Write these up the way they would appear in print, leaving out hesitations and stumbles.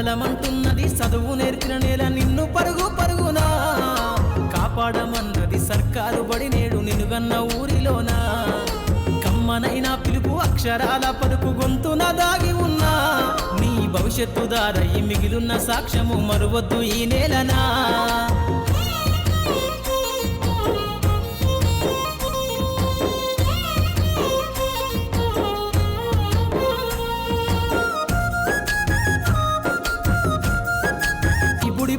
కదలమంటున్నది చదువు నేర్పిన నేల నిన్ను పరుగు పరుగునా కాపాడమన్నది సర్కారు బడి నేడు నిన్నుగన్న ఊరిలోనా కమ్మనైనా పిలుపు అక్షరాల పలుకు గొంతున దాగి ఉన్నా నీ భవిష్యత్తు దారయి మిగిలున్న సాక్ష్యము మరువద్దు ఈ నేలనా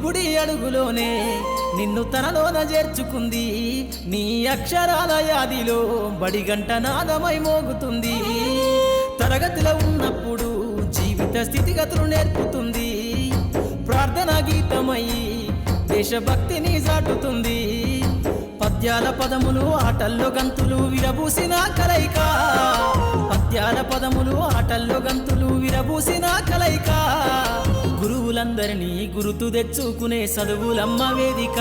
బుడి అడుగులోనే నిన్ను తనలోన చేర్చుకుంది నీ అక్షరాల యాదిలో బడిగంట నాదమై మోగుతుంది తరగతిలో ఉన్నప్పుడు జీవిత స్థితిగతులు నేర్పుతుంది ప్రార్థనా గీతమై దేశభక్తిని చాటుతుంది పద్యాల పదములు ఆటల్లో గంతులు విరబూసిన కలయిక పద్యాల పదములు ఆటల్లో గంతులు విరబూసిన కలయిక గురువులందరినీ గురుతు తెచ్చుకునే చదువులమ్మ వేదిక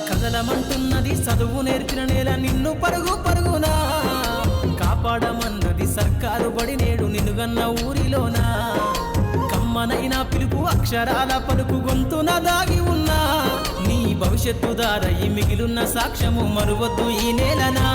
కదలమంటున్నది చదువు నేర్పిన నేల నిన్ను పరుగు పరుగునా కాపాడమన్నది సర్కారు బడి నేడు నిన్నుగన్న ఊరిలోనా కమ్మనైనా పిలుపు అక్షరాల పలుకు గొంతున దాగి ఉన్నా నీ భవిష్యత్తు దారయి మిగిలున్న సాక్ష్యము మరువద్దు ఈ నేలనా